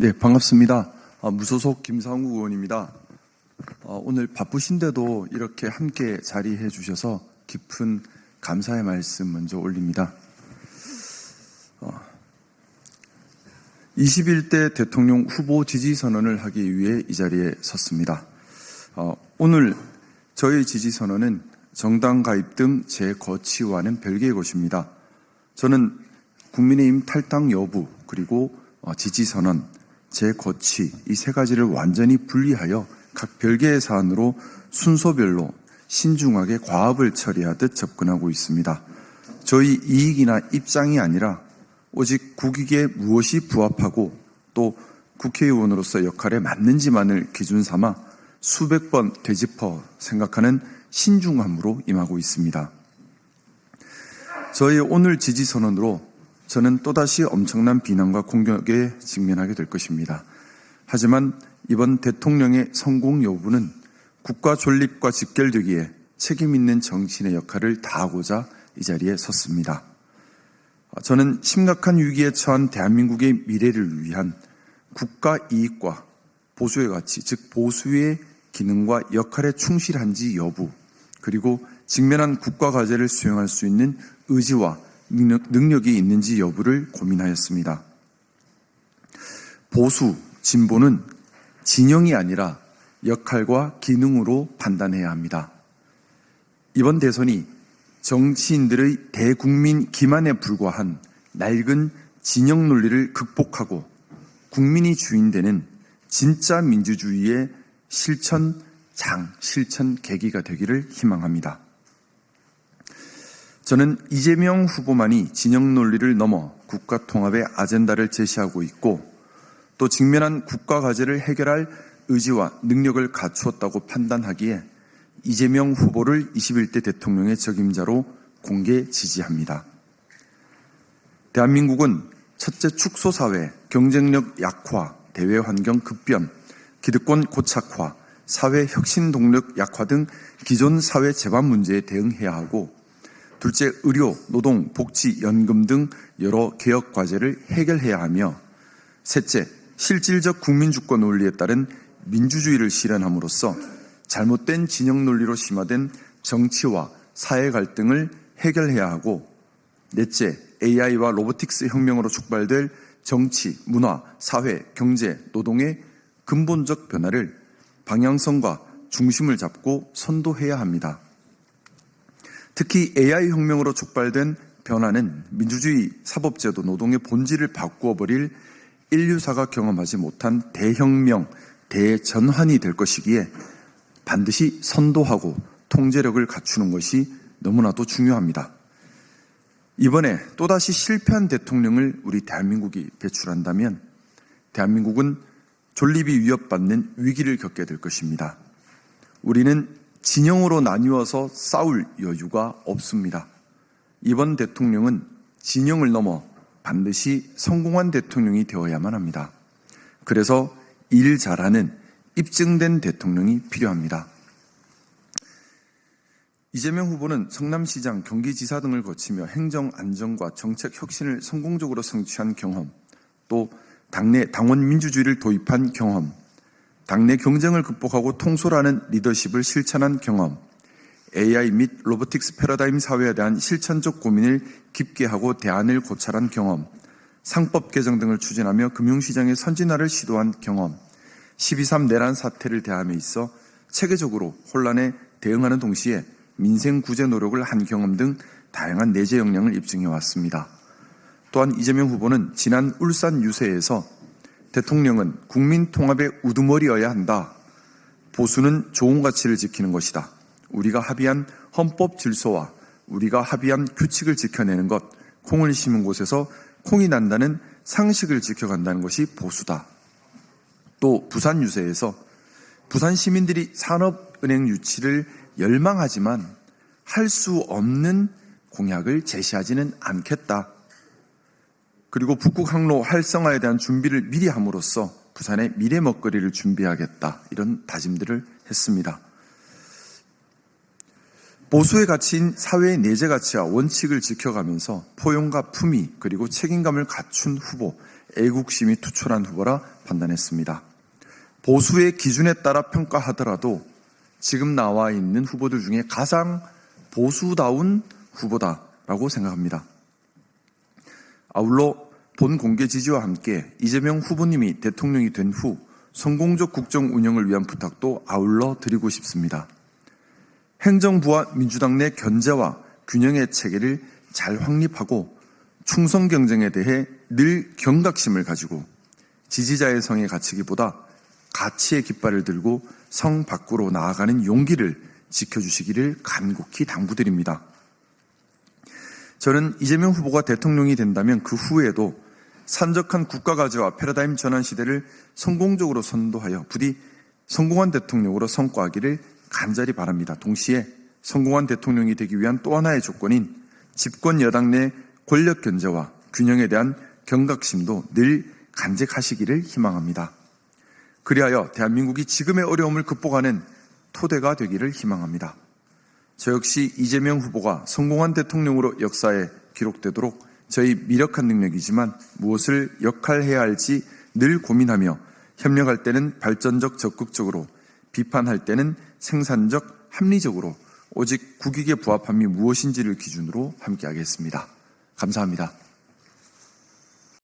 네, 반갑습니다. 무소속 김상우 의원입니다. 오늘 바쁘신데도 이렇게 함께 자리해 주셔서 깊은 감사의 말씀 먼저 올립니다. 21대 대통령 후보 지지선언을 하기 위해 이 자리에 섰습니다. 오늘 저의 지지선언은 정당 가입 등 제 거취와는 별개의 것입니다. 저는 국민의힘 탈당 여부 그리고 지지선언, 제 거취 이 세 가지를 완전히 분리하여 각 별개의 사안으로 순서별로 신중하게 과업을 처리하듯 접근하고 있습니다. 저희 이익이나 입장이 아니라 오직 국익에 무엇이 부합하고 또 국회의원으로서 역할에 맞는지만을 기준 삼아 수백 번 되짚어 생각하는 신중함으로 임하고 있습니다. 저희 오늘 지지선언으로 저는 또다시 엄청난 비난과 공격에 직면하게 될 것입니다. 하지만 이번 대통령의 성공 여부는 국가 존립과 직결되기에 책임 있는 정치인의 역할을 다하고자 이 자리에 섰습니다. 저는 심각한 위기에 처한 대한민국의 미래를 위한 국가 이익과 보수의 가치, 즉 보수의 기능과 역할에 충실한지 여부, 그리고 직면한 국가 과제를 수행할 수 있는 의지와 능력이 있는지 여부를 고민하였습니다. 보수, 진보는 진영이 아니라 역할과 기능으로 판단해야 합니다. 이번 대선이 정치인들의 대국민 기만에 불과한 낡은 진영 논리를 극복하고 국민이 주인되는 진짜 민주주의의 실천 계기가 되기를 희망합니다. 저는 이재명 후보만이 진영 논리를 넘어 국가 통합의 아젠다를 제시하고 있고 또 직면한 국가 과제를 해결할 의지와 능력을 갖추었다고 판단하기에 이재명 후보를 21대 대통령의 적임자로 공개 지지합니다. 대한민국은 첫째 축소사회, 경쟁력 약화, 대외환경 급변, 기득권 고착화, 사회 혁신 동력 약화 등 기존 사회 재반 문제에 대응해야 하고 둘째, 의료, 노동, 복지, 연금 등 여러 개혁 과제를 해결해야 하며 셋째, 실질적 국민주권 논리에 따른 민주주의를 실현함으로써 잘못된 진영 논리로 심화된 정치와 사회 갈등을 해결해야 하고 넷째, AI와 로보틱스 혁명으로 촉발될 정치, 문화, 사회, 경제, 노동의 근본적 변화를 방향성과 중심을 잡고 선도해야 합니다. 특히 AI 혁명으로 촉발된 변화는 민주주의, 사법제도, 노동의 본질을 바꾸어버릴 인류사가 경험하지 못한 대혁명, 대전환이 될 것이기에 반드시 선도하고 통제력을 갖추는 것이 너무나도 중요합니다. 이번에 또다시 실패한 대통령을 우리 대한민국이 배출한다면 대한민국은 존립이 위협받는 위기를 겪게 될 것입니다. 우리는 진영으로 나뉘어서 싸울 여유가 없습니다. 이번 대통령은 진영을 넘어 반드시 성공한 대통령이 되어야만 합니다. 그래서 일 잘하는 입증된 대통령이 필요합니다. 이재명 후보는 성남시장, 경기지사 등을 거치며 행정 안정과 정책 혁신을 성공적으로 성취한 경험, 또 당내 당원 민주주의를 도입한 경험, 당내 경쟁을 극복하고 통솔하는 리더십을 실천한 경험, AI 및 로보틱스 패러다임 사회에 대한 실천적 고민을 깊게 하고 대안을 고찰한 경험, 상법 개정 등을 추진하며 금융시장의 선진화를 시도한 경험, 12.3 내란 사태를 대함에 있어 체계적으로 혼란에 대응하는 동시에 민생 구제 노력을 한 경험 등 다양한 내재 역량을 입증해 왔습니다. 또한 이재명 후보는 지난 울산 유세에서 대통령은 국민 통합의 우두머리여야 한다. 보수는 좋은 가치를 지키는 것이다. 우리가 합의한 헌법 질서와 우리가 합의한 규칙을 지켜내는 것, 콩을 심은 곳에서 콩이 난다는 상식을 지켜간다는 것이 보수다. 또 부산 유세에서 부산 시민들이 산업은행 유치를 열망하지만 할 수 없는 공약을 제시하지는 않겠다. 그리고 북극 항로 활성화에 대한 준비를 미리 함으로써 부산의 미래 먹거리를 준비하겠다. 이런 다짐들을 했습니다. 보수의 가치인 사회의 내재 가치와 원칙을 지켜가면서 포용과 품위 그리고 책임감을 갖춘 후보, 애국심이 투철한 후보라 판단했습니다. 보수의 기준에 따라 평가하더라도 지금 나와 있는 후보들 중에 가장 보수다운 후보다라고 생각합니다. 아울러 본 공개 지지와 함께 이재명 후보님이 대통령이 된 후 성공적 국정 운영을 위한 부탁도 아울러 드리고 싶습니다. 행정부와 민주당 내 견제와 균형의 체계를 잘 확립하고 충성 경쟁에 대해 늘 경각심을 가지고 지지자의 성에 갇히기보다 가치의 깃발을 들고 성 밖으로 나아가는 용기를 지켜주시기를 간곡히 당부드립니다. 저는 이재명 후보가 대통령이 된다면 그 후에도 산적한 국가과제와 패러다임 전환 시대를 성공적으로 선도하여 부디 성공한 대통령으로 성과하기를 간절히 바랍니다. 동시에 성공한 대통령이 되기 위한 또 하나의 조건인 집권 여당 내 권력 견제와 균형에 대한 경각심도 늘 간직하시기를 희망합니다. 그리하여 대한민국이 지금의 어려움을 극복하는 토대가 되기를 희망합니다. 저 역시 이재명 후보가 성공한 대통령으로 역사에 기록되도록 저희 미력한 능력이지만 무엇을 역할해야 할지 늘 고민하며 협력할 때는 발전적 적극적으로, 비판할 때는 생산적 합리적으로 오직 국익에 부합함이 무엇인지를 기준으로 함께하겠습니다. 감사합니다.